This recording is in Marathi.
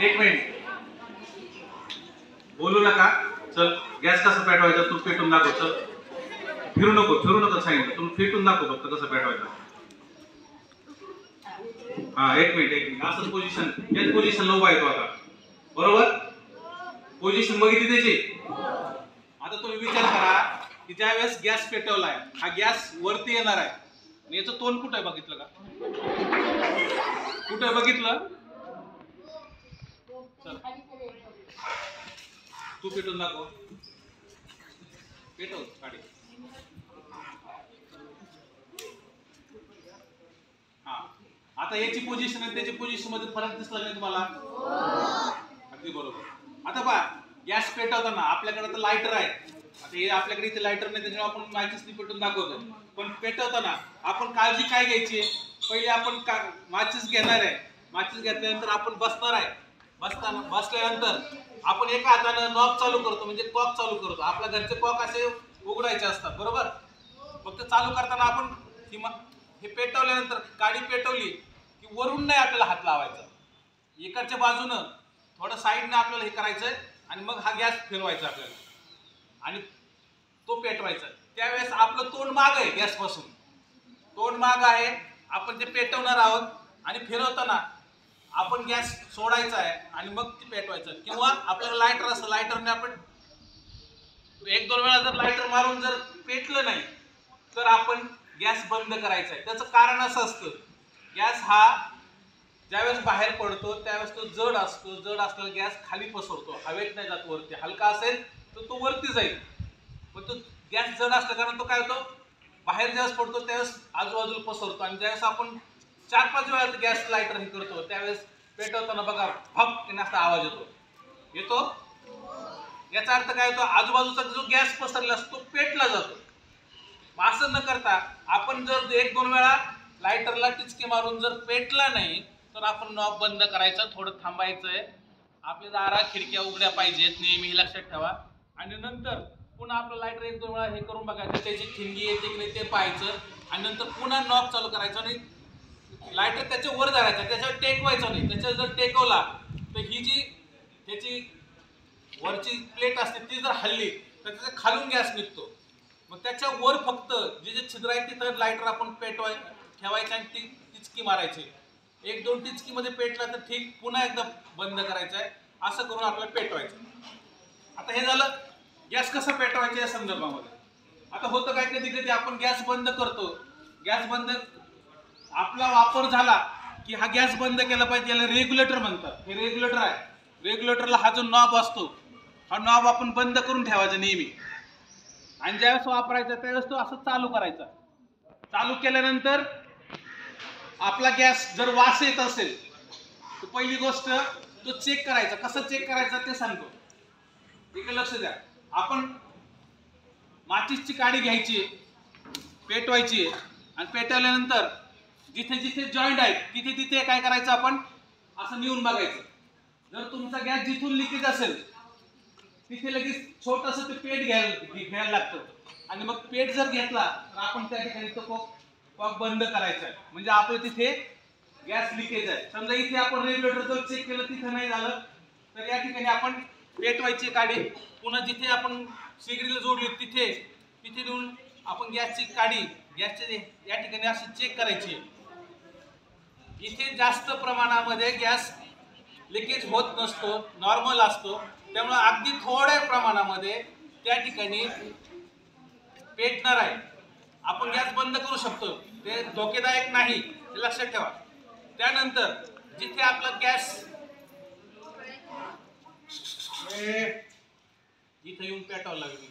एक मिनिट बोलू नका. चल गॅस कसा पेटवायचा तू पेटून दाखव. चल फिरू नको सांगितलं. तू पेटून दाखव फक्त कसं पेटवायचं. हा एक मिनिट असं पोझिशन. याच पोझिशनला उभा येतो आता. बरोबर पोझिशन बघितली त्याची. आता तुम्ही विचार करा की ज्या वेळेस गॅस पेटवलाय हा गॅस वरती येणार आहे आणि याचं तोंड कुठं आहे बघितलं का? कुठं बघितलं? तू पेटून दाखव. पेटव गाडी. हा आता याची पोझिशन आणि त्याची पोझिशन मध्ये फरक दिसला नाही तुम्हाला? अगदी बरोबर. आता पहा गॅस पेटवताना आपल्याकडे तर लायटर आहे. आता हे आपल्याकडे इथे लायटर नाही त्याच्यामुळे आपण माचिसनी पेटून दाखवतो. पण पेटवताना आपण काळजी काय घ्यायची? पहिले आपण माचिस घेणार आहे. माचिस घेतल्यानंतर आपण बसणार आहे. बसल्यानंतर आपण एका हाताने नॉब चालू करतो म्हणजे कॉक चालू करतो. आपल्या घरचे कॉक असे उघडायचे असतात बरोबर. फक्त चालू करताना आपण हे पेटवल्यानंतर गाडी पेटवली की वरून नाही आपल्याला हात लावायचा. इकडच्या बाजूनं थोडं साईडने आपल्याला हे करायचंय आणि मग हा गॅस फिरवायचा आपल्याला आणि तो पेटवायचा. त्यावेळेस आपलं तोंड माग आहे गॅस पासून. तोंड माग आहे. आपण ते पेटवणार आहोत आणि फिरवताना आपण गॅस सोडायचा आहे आणि मग ती पेटवायचं. किंवा आपल्याला लायटर असतं लायटरने आपण एक दोन वेळा जर लायटर मारून जर पेटलं नाही तर आपण गॅस बंद करायचा आहे. त्याचं कारण असं असतं गॅस हा ज्यावेळेस बाहेर पडतो त्यावेळेस तो जड असतो. जड असलेला गॅस खाली पसरतो. हवेत नाही जात वरती. हलका असेल तर तो वरती जाईल. पण तो गॅस जड असल्या कारण तो काय होतो बाहेर ज्यावेळेस पडतो त्यावेळेस आजूबाजूला पसरतो. आणि ज्यावेळेस आपण 4-5 वेळा गॅस लायटर हे करतो त्यावेळेस पेटवताना बघा भप असा आवाज येतो. याचा अर्थ काय होतो आजूबाजूचा जो गॅस पसरला असतो तो पेटला जातो. असं न करता आपण जर 1-2 वेळा लायटरला टिचकी मारून जर पेटला नाही तर आपण नॉब बंद करायचं. थोडं थांबायचंय. आपल्या दारा खिडक्या उघड्या पाहिजेत नेहमी लक्षात ठेवा. आणि नंतर पुन्हा आपलं लायटर 1-2 वेळा हे करून बघायचं त्याची ठिणगी येते की नाही ते पाहायचं. आणि नंतर पुन्हा नॉब चालू करायचं आणि लायटर त्याच्या वर धरायचा. त्याच्यावर टेकवायचं नाही. त्याच्यावर जर टेकवला तर ही जी त्याची वरची प्लेट असते ती जर हल्ली तर त्याच्या खालून गॅस निघतो. मग त्याच्या वर फक्त जे छिद्र आहे तिथं लायटर आपण ठेवायचं आणि ती टिचकी मारायची. 1-2 टिचकी मध्ये पेटला तर ठीक. पुन्हा एकदा बंद करायचं आहे. असं करून आपल्याला पेटवायचं. आता हे झालं गॅस कसं पेटवायचं या संदर्भामध्ये. आता होतं काय कधी कधी आपण गॅस बंद करतो. गॅस बंद आपला वापर झाला की हा गॅस बंद केला पाहिजे. याला रेग्युलेटर म्हणतात. हे रेग्युलेटर आहे. रेग्युलेटरला हा जो नॉब असतो हा नॉब आपण बंद करून ठेवायचा नेहमी. आणि ज्यावेळेस वापरायचा त्यावेळेस तो असं चालू करायचा. चालू केल्यानंतर आपला गॅस जर वास येत असेल तर पहिली गोष्ट तो चेक करायचा. कसं चेक करायचं ते सांगतो. इकडे लक्ष द्या. आपण माचीसची काडी घ्यायची पेटवायची आणि पेटवल्यानंतर जिथे जिथे जॉईंट आहेत तिथे तिथे काय करायचं आपण असं नेऊन बघायचं. जर तुमचा गॅस जिथून लिकेज असेल तिथे लगेच छोटंसं ते पेट घ्यायला लागतं. आणि मग पेट जर घेतला तर आपण त्या ठिकाणी तो कॉक बंद करायचा आहे. म्हणजे आपलं तिथे गॅस लिकेज आहे. समजा इथे आपण रेग्युलेटर जर चेक केलं तिथे नाही झालं तर या ठिकाणी आपण पेटवायची काडी पुन्हा जिथे आपण शेगडीला जोडली तिथे नेऊन आपण गॅसची काडी गॅसच्या या ठिकाणी अशी चेक करायची. इथे जास्त प्रमाणामध्ये गॅस लिकेज होत नसतो. नॉर्मल असतो. त्यामुळे अगदी थोड्या प्रमाणामध्ये त्या ठिकाणी पेटणार आहे. आपण गॅस बंद करू शकतो. ते धोकेदायक नाही हे लक्षात ठेवा. त्यानंतर जिथे आपला गॅस इथे येऊन पेटवावं लागेल.